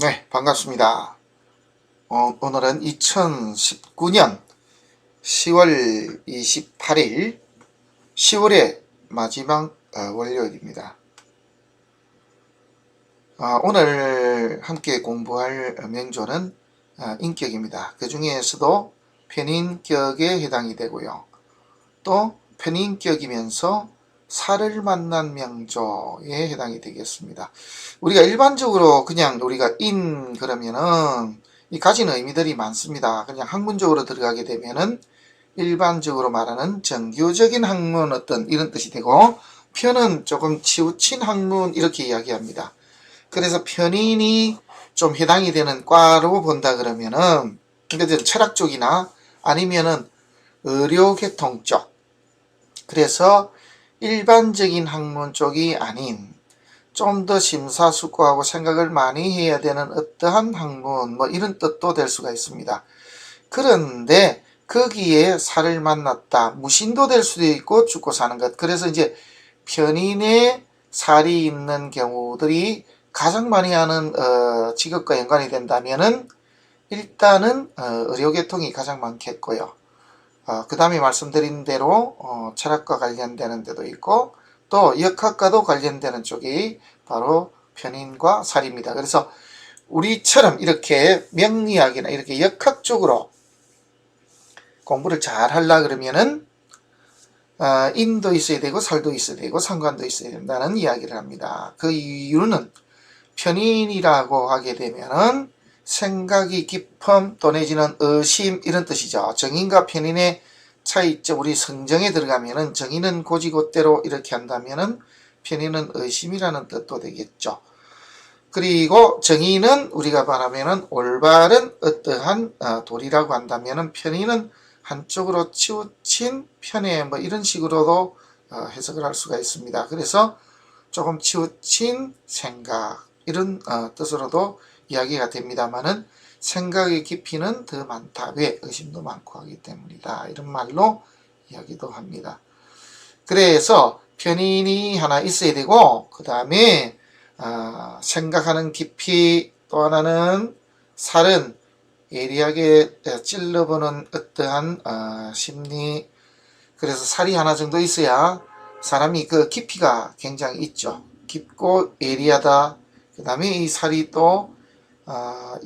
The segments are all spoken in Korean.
네, 반갑습니다. 오늘은 2019년 10월 28일, 10월의 마지막 월요일입니다. 오늘 함께 공부할 명조는 인격입니다. 그 중에서도 편인격에 해당이 되고요. 또 편인격이면서 살을 만난 명조에 해당이 되겠습니다. 우리가 일반적으로 그냥 우리가 그러면은 이 가진 의미들이 많습니다. 그냥 학문적으로 들어가게 되면은 일반적으로 말하는 정교적인 학문 어떤 이런 뜻이 되고, 편은 조금 치우친 학문 이렇게 이야기합니다. 그래서 편인이 좀 해당이 되는 과로 본다 그러면은 그러니까 철학 쪽이나 아니면은 의료계통 쪽, 그래서 일반적인 학문 쪽이 아닌 좀 더 심사숙고하고 생각을 많이 해야 되는 어떠한 학문, 이런 뜻도 될 수가 있습니다. 그런데 거기에 살을 만났다, 무신도 될 수도 있고 죽고 사는 것. 그래서 이제 편인의 살이 있는 경우들이 가장 많이 하는 직업과 연관이 된다면은 일단은 의료계통이 가장 많겠고요. 그 다음에 말씀드린 대로 철학과 관련되는 데도 있고 또 역학과도 관련되는 쪽이 바로 편인과 살입니다. 그래서 우리처럼 이렇게 명리학이나 이렇게 역학 쪽으로 공부를 잘 하려 그러면은 인도 있어야 되고 살도 있어야 되고 상관도 있어야 된다는 이야기를 합니다. 그 이유는 편인이라고 하게 되면은 생각이 깊음 또 내지는 의심 이런 뜻이죠. 정인과 편인의 차이점, 우리 성정에 들어가면은 정인은 고지고대로 이렇게 한다면은 편인은 의심이라는 뜻도 되겠죠. 그리고 정인은 우리가 말하면은 올바른 어떠한 도리라고 한다면은 편인은 한쪽으로 치우친 편애 이런 식으로도 해석을 할 수가 있습니다. 그래서 조금 치우친 생각 이런 뜻으로도 이야기가 됩니다만은 생각의 깊이는 더 많다. 왜? 의심도 많고 하기 때문이다. 이런 말로 이야기도 합니다. 그래서 편인이 하나 있어야 되고 그 다음에 생각하는 깊이, 또 하나는 살은 예리하게 찔러보는 어떠한 심리. 그래서 살이 하나 정도 있어야 사람이 그 깊이가 굉장히 있죠. 깊고 예리하다. 그 다음에 이 살이 또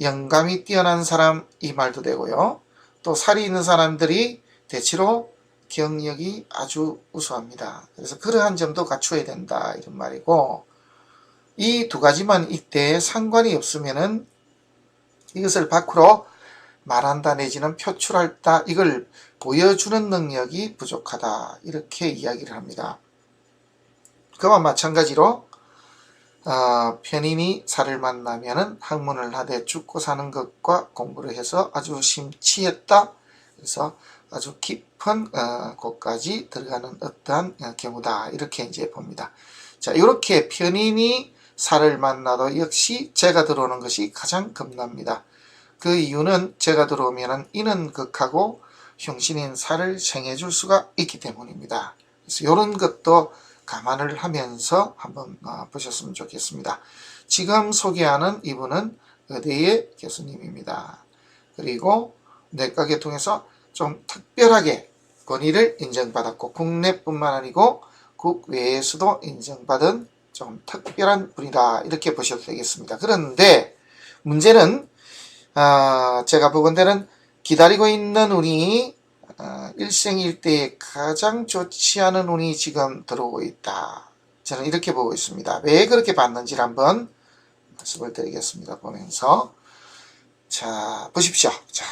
영감이 뛰어난 사람 이 말도 되고요. 또 살이 있는 사람들이 대체로 경력이 아주 우수합니다. 그래서 그러한 점도 갖춰야 된다 이런 말이고, 이 두 가지만 이때 상관이 없으면은 이것을 밖으로 말한다 내지는 표출한다, 이걸 보여주는 능력이 부족하다 이렇게 이야기를 합니다. 그와 마찬가지로 편인이 살을 만나면은 학문을 하되 죽고 사는 것과 공부를 해서 아주 심취했다. 그래서 아주 깊은 곳까지 들어가는 어떠한 경우다 이렇게 이제 봅니다. 자, 이렇게 편인이 살을 만나도 역시 재가 들어오는 것이 가장 겁납니다. 그 이유는 재가 들어오면은 이는 극하고 흉신인 살을 생해줄 수가 있기 때문입니다. 그래서 이런 것도 감안을 하면서 한번 보셨으면 좋겠습니다. 지금 소개하는 이분은 의대의 교수님입니다. 그리고 내과계통에서 좀 특별하게 권위를 인정받았고 국내뿐만 아니고 국외에서도 인정받은 좀 특별한 분이다 이렇게 보셔도 되겠습니다. 그런데 문제는 제가 보건대는 기다리고 있는 운이 일생일대에 가장 좋지 않은 운이 지금 들어오고 있다. 저는 이렇게 보고 있습니다. 왜 그렇게 봤는지를 한번 말씀을 드리겠습니다. 보면서 자 보십시오. 자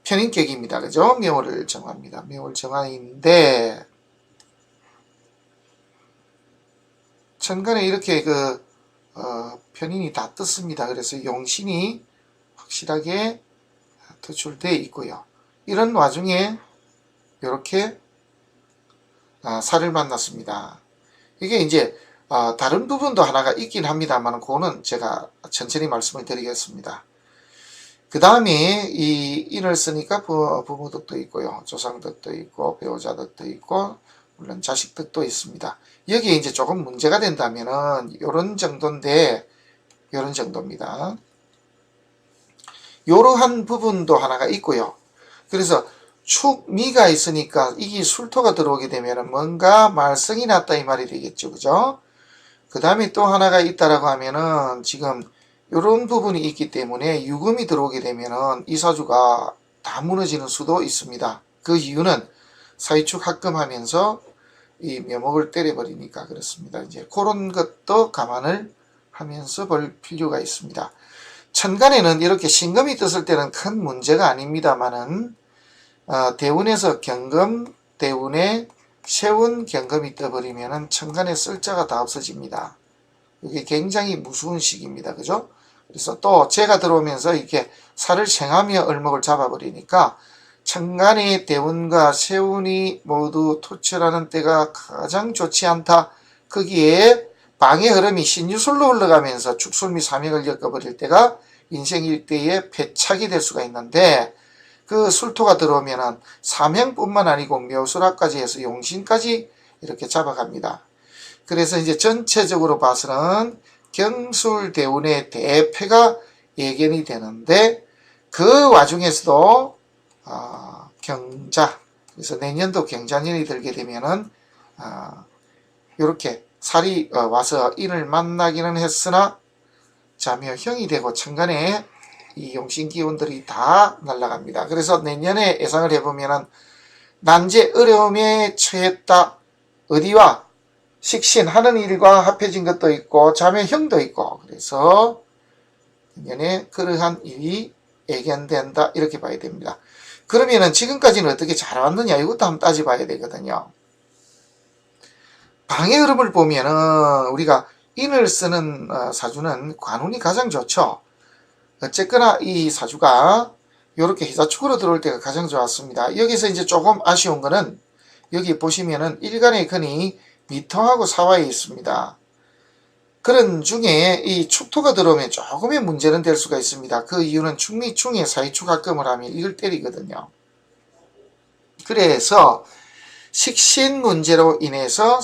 편인격입니다. 그죠? 묘를 정화입니다. 묘를 정화인데 천간에 이렇게 편인이 다 떴습니다. 그래서 용신이 확실하게 도출되어 있고요. 이런 와중에 이렇게 살을 만났습니다. 이게 이제 다른 부분도 하나가 있긴 합니다만 그거는 제가 천천히 말씀을 드리겠습니다. 그 다음에 이 인을 쓰니까 부모덕도 있고요. 조상덕도 있고 배우자덕도 있고 물론 자식덕도 있습니다. 여기에 이제 조금 문제가 된다면은 요런 정도인데 요런 정도입니다. 이러한 부분도 하나가 있고요. 그래서 축미가 있으니까 이게 술토가 들어오게 되면 뭔가 말썽이 났다 이 말이 되겠죠. 그죠? 그 다음에 또 하나가 있다라고 하면은 지금 이런 부분이 있기 때문에 유금이 들어오게 되면은 이 사주가 다 무너지는 수도 있습니다. 그 이유는 사이축 합금하면서 이 묘목을 때려버리니까 그렇습니다. 이제 그런 것도 감안을 하면서 볼 필요가 있습니다. 천간에는 이렇게 신금이 떴을 때는 큰 문제가 아닙니다만은 대운에서 경금, 대운에 세운 경금이 떠버리면은 천간에 쓸 자가 다 없어집니다. 이게 굉장히 무서운 시기입니다. 그죠? 그래서 또 재가 들어오면서 이렇게 살을 생하며 을목을 잡아버리니까 천간의 대운과 세운이 모두 토출하는 때가 가장 좋지 않다. 거기에 방의 흐름이 신유술로 흘러가면서 축술 및 삼행을 엮어버릴 때가 인생 일대의 패착이 될 수가 있는데 그 술토가 들어오면은 삼행뿐만 아니고 묘술학까지 해서 용신까지 이렇게 잡아갑니다. 그래서 이제 전체적으로 봐서는 경술대운의 대패가 예견이 되는데 그 와중에서도 경자, 그래서 내년도 경자년이 들게 되면은 이렇게 살이 와서 인을 만나기는 했으나 자묘형이 되고 천간에 이 용신기운들이 다 날아갑니다. 그래서 내년에 예상을 해보면은 난제 어려움에 처했다. 어디와 식신하는 일과 합해진 것도 있고 자매형도 있고 그래서 내년에 그러한 일이 예견된다 이렇게 봐야 됩니다. 그러면은 지금까지는 어떻게 잘 왔느냐 이것도 한번 따져봐야 되거든요. 방의 흐름을 보면은 우리가 인을 쓰는 사주는 관운이 가장 좋죠. 어쨌거나 이 사주가 이렇게 희자축으로 들어올 때가 가장 좋았습니다. 여기서 이제 조금 아쉬운 거는 여기 보시면은 일간의 근이 미토하고 사화에 있습니다. 그런 중에 이 축토가 들어오면 조금의 문제는 될 수가 있습니다. 그 이유는 축미충에 사이축 합금을 하면 이걸 때리거든요. 그래서 식신 문제로 인해서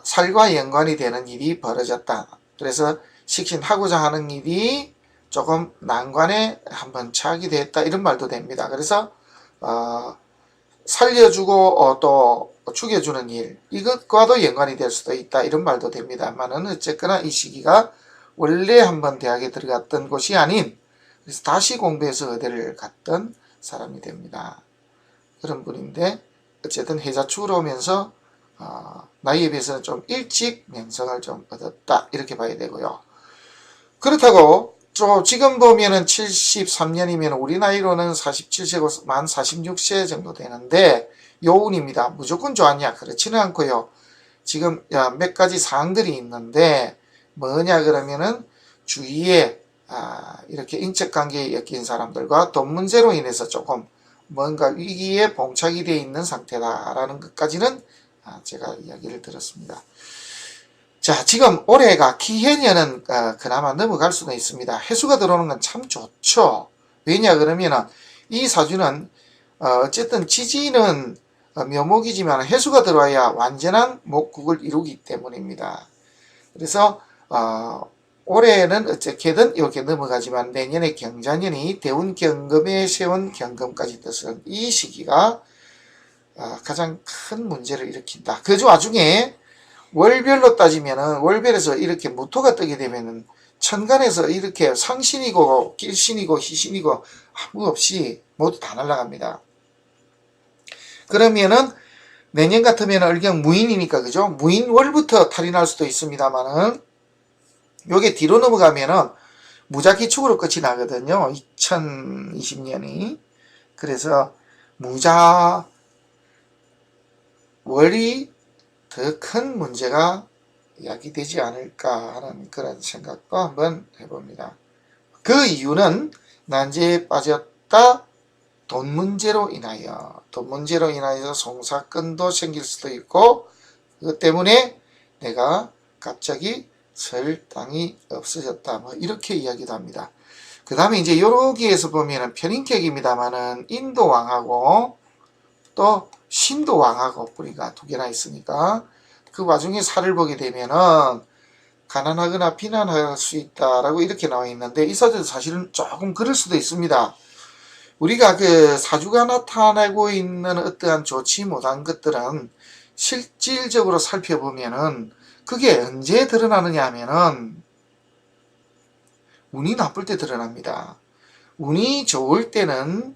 살과 연관이 되는 일이 벌어졌다. 그래서 식신하고자 하는 일이 조금 난관에 한번 차게 됐다 이런 말도 됩니다. 그래서 살려주고 또 죽여주는 일 이것과도 연관이 될 수도 있다 이런 말도 됩니다만은 어쨌거나 이 시기가 원래 한번 대학에 들어갔던 곳이 아닌 그래서 다시 공부해서 의대를 갔던 사람이 됩니다. 그런 분인데 어쨌든 해자축으로 오면서 나이에 비해서는 좀 일찍 명성을 좀 얻었다 이렇게 봐야 되고요. 그렇다고 지금 보면은 73년이면 우리 나이로는 47세고 만 46세 정도 되는데 요운입니다. 무조건 좋았냐? 그렇지는 않고요. 지금 몇 가지 사항들이 있는데 뭐냐 그러면은 주위에 이렇게 인척관계에 엮인 사람들과 돈 문제로 인해서 조금 뭔가 위기에 봉착이 되어 있는 상태다라는 것까지는 제가 이야기를 들었습니다. 자, 지금 올해가 기해년은 그나마 넘어갈 수는 있습니다. 해수가 들어오는 건 참 좋죠. 왜냐 그러면은 이 사주는 어쨌든 지지는 묘목이지만 해수가 들어와야 완전한 목국을 이루기 때문입니다. 그래서 올해는 어쨌든 이렇게 넘어가지만 내년에 경자년이 대운 경금에 세운 경금까지 뜻은 이 시기가 가장 큰 문제를 일으킨다. 그 와중에 월별로 따지면은 월별에서 이렇게 무토가 뜨게 되면은 천간에서 이렇게 상신이고 길신이고 희신이고 아무 없이 모두 다 날아갑니다. 그러면은 내년 같으면 을경 무인이니까 그죠? 무인월부터 탈이 날 수도 있습니다만은 요게 뒤로 넘어가면은 무자기축으로 끝이 나거든요. 2020년이. 그래서 무자월이 더 큰 문제가 야기되지 않을까 하는 그런 생각도 한번 해봅니다. 그 이유는 난제에 빠졌다 돈 문제로 인하여 송사건도 생길 수도 있고 그것 때문에 내가 갑자기 설 땅이 없어졌다 뭐 이렇게 이야기도 합니다. 그 다음에 이제 여기에서 보면은 편인격입니다만은 인도왕하고 또 신도왕하고 뿌리가 두 개나 있으니까 그 와중에 살을 보게 되면은 가난하거나 비난할 수 있다라고 이렇게 나와 있는데 이 사주도 사실은 조금 그럴 수도 있습니다. 우리가 그 사주가 나타내고 있는 어떠한 좋지 못한 것들은 실질적으로 살펴보면은 그게 언제 드러나느냐 하면은 운이 나쁠 때 드러납니다. 운이 좋을 때는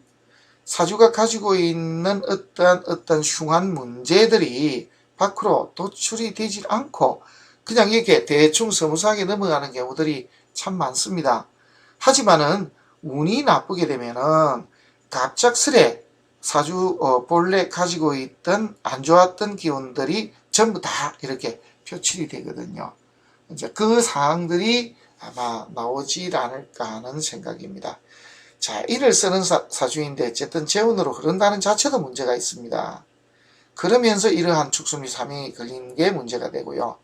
사주가 가지고 있는 어떤 흉한 문제들이 밖으로 도출이 되질 않고 그냥 이렇게 대충 서무스하게 넘어가는 경우들이 참 많습니다. 하지만은 운이 나쁘게 되면은 갑작스레 사주 본래 가지고 있던 안 좋았던 기운들이 전부 다 이렇게 표출이 되거든요. 이제 그 사항들이 아마 나오질 않을까 하는 생각입니다. 자, 일을 쓰는 사주인데 어쨌든 재운으로 흐른다는 자체도 문제가 있습니다. 그러면서 이러한 축수 및 사명이 걸리는 게 문제가 되고요.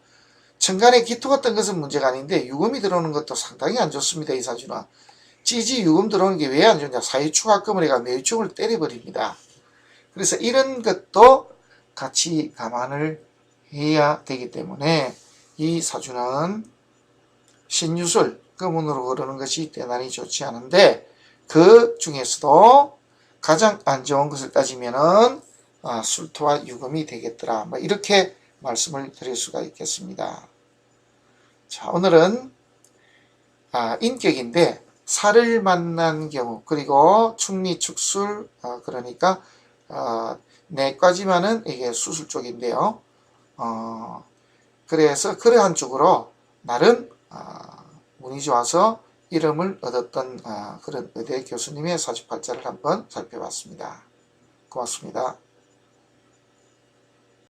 천간에 기토 같은 것은 문제가 아닌데 유금이 들어오는 것도 상당히 안 좋습니다. 이 사주는. 찌지 유금 들어오는 게 왜 안 좋냐. 사유축합금을 해가 매유축을 때려버립니다. 그래서 이런 것도 같이 감안을 해야 되기 때문에 이 사주는 신유술, 금운으로 흐르는 것이 대단히 좋지 않은데 그 중에서도 가장 안 좋은 것을 따지면은 술토와 유금이 되겠더라. 뭐 이렇게 말씀을 드릴 수가 있겠습니다. 자, 오늘은 인격인데 살을 만난 경우 그리고 축미 축술 그러니까 내과지만은 이게 수술 쪽인데요. 그래서 그러한 쪽으로 나름 운이 좋아서 이름을 얻었던 그런 의대 교수님의 사주팔자를 한번 살펴봤습니다. 고맙습니다.